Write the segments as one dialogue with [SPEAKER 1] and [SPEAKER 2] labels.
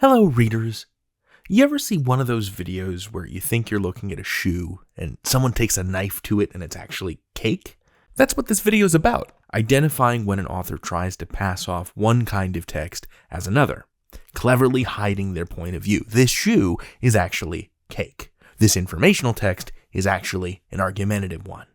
[SPEAKER 1] Hello, readers. You ever see one of those videos where you think you're looking at a shoe and someone takes a knife to it and it's actually cake? That's what this video is about, identifying when an author tries to pass off one kind of text as another, cleverly hiding their point of view. This shoe is actually cake. This informational text is actually an argumentative one.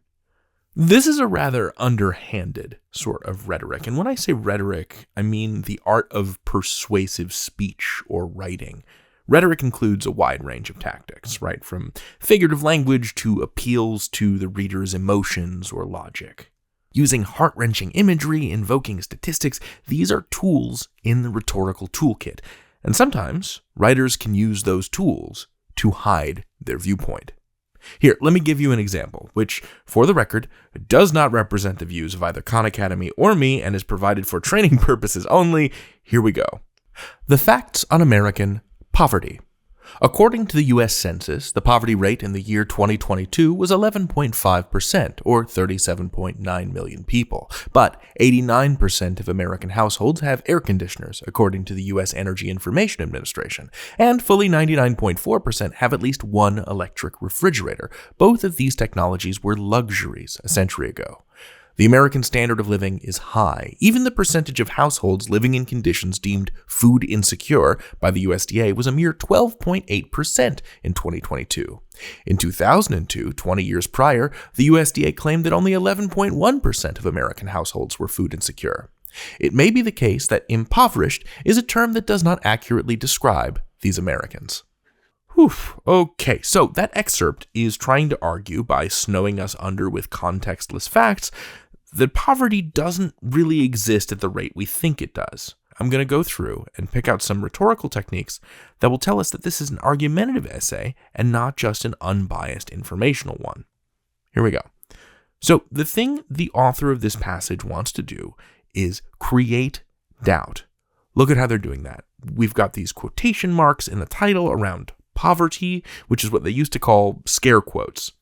[SPEAKER 1] This is a rather underhanded sort of rhetoric, and when I say rhetoric, I mean the art of persuasive speech or writing. Rhetoric includes a wide range of tactics, right, from figurative language to appeals to the reader's emotions or logic. Using heart-wrenching imagery, invoking statistics, these are tools in the rhetorical toolkit, and sometimes writers can use those tools to hide their viewpoint. Here, let me give you an example, which, for the record, does not represent the views of either Khan Academy or me and is provided for training purposes only. Here we go. The facts on American poverty. According to the U.S. Census, the poverty rate in the year 2022 was 11.5%, or 37.9 million people. But 89% of American households have air conditioners, according to the U.S. Energy Information Administration, and fully 99.4% have at least one electric refrigerator. Both of these technologies were luxuries a century ago. The American standard of living is high. Even the percentage of households living in conditions deemed food insecure by the USDA was a mere 12.8% in 2022. In 2002, 20 years prior, the USDA claimed that only 11.1% of American households were food insecure. It may be the case that impoverished is a term that does not accurately describe these Americans. Okay, so that excerpt is trying to argue, by snowing us under with contextless facts, that poverty doesn't really exist at the rate we think it does. I'm going to go through and pick out some rhetorical techniques that will tell us that this is an argumentative essay and not just an unbiased informational one. Here we go. So the thing the author of this passage wants to do is create doubt. Look at how they're doing that. We've got these quotation marks in the title around poverty, which is what they used to call scare quotes.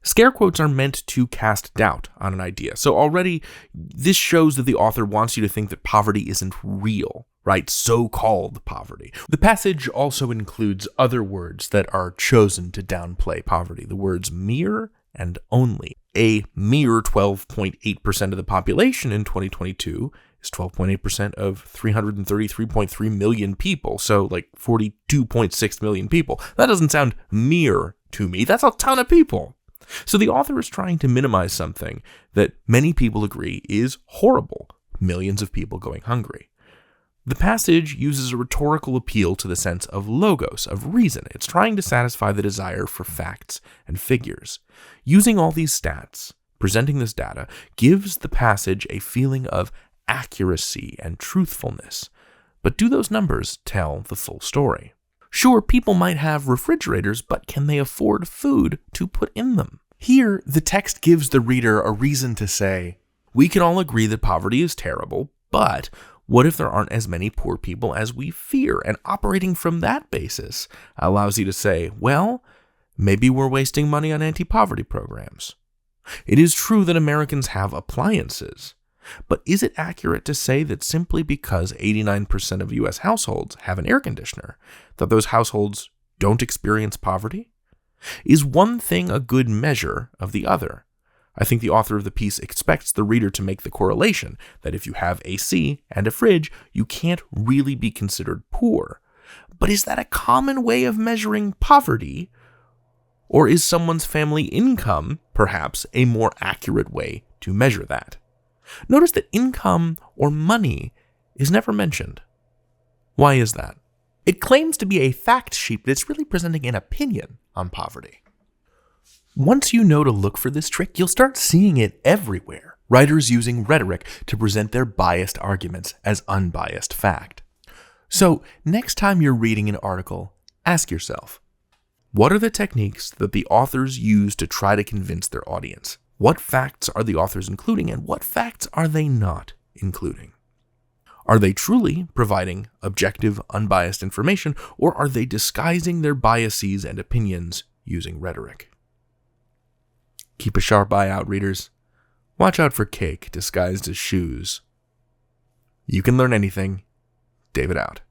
[SPEAKER 1] Scare quotes are meant to cast doubt on an idea. So already, this shows that the author wants you to think that poverty isn't real, right? So-called poverty. The passage also includes other words that are chosen to downplay poverty. The words mere and only. A mere 12.8% of the population in 2022 is 12.8% of 333.3 million people, so like 42.6 million people. That doesn't sound mere to me. That's a ton of people. So the author is trying to minimize something that many people agree is horrible: millions of people going hungry. The passage uses a rhetorical appeal to the sense of logos, of reason. It's trying to satisfy the desire for facts and figures. Using all these stats, presenting this data, gives the passage a feeling of accuracy and truthfulness. But do those numbers tell the full story? Sure, people might have refrigerators, but can they afford food to put in them? Here, the text gives the reader a reason to say, we can all agree that poverty is terrible, but what if there aren't as many poor people as we fear? And operating from that basis allows you to say, well, maybe we're wasting money on anti-poverty programs. It is true that Americans have appliances, but is it accurate to say that simply because 89% of U.S. households have an air conditioner, that those households don't experience poverty? Is one thing a good measure of the other? I think the author of the piece expects the reader to make the correlation that if you have AC and a fridge, you can't really be considered poor. But is that a common way of measuring poverty? Or is someone's family income perhaps a more accurate way to measure that? Notice that income or money is never mentioned. Why is that? It claims to be a fact sheet, but it's really presenting an opinion on poverty. Once you know to look for this trick, you'll start seeing it everywhere. Writers using rhetoric to present their biased arguments as unbiased fact. So, next time you're reading an article, ask yourself, what are the techniques that the authors use to try to convince their audience? What facts are the authors including, and what facts are they not including? Are they truly providing objective, unbiased information, or are they disguising their biases and opinions using rhetoric? Keep a sharp eye out, readers. Watch out for cake disguised as shoes. You can learn anything. David out.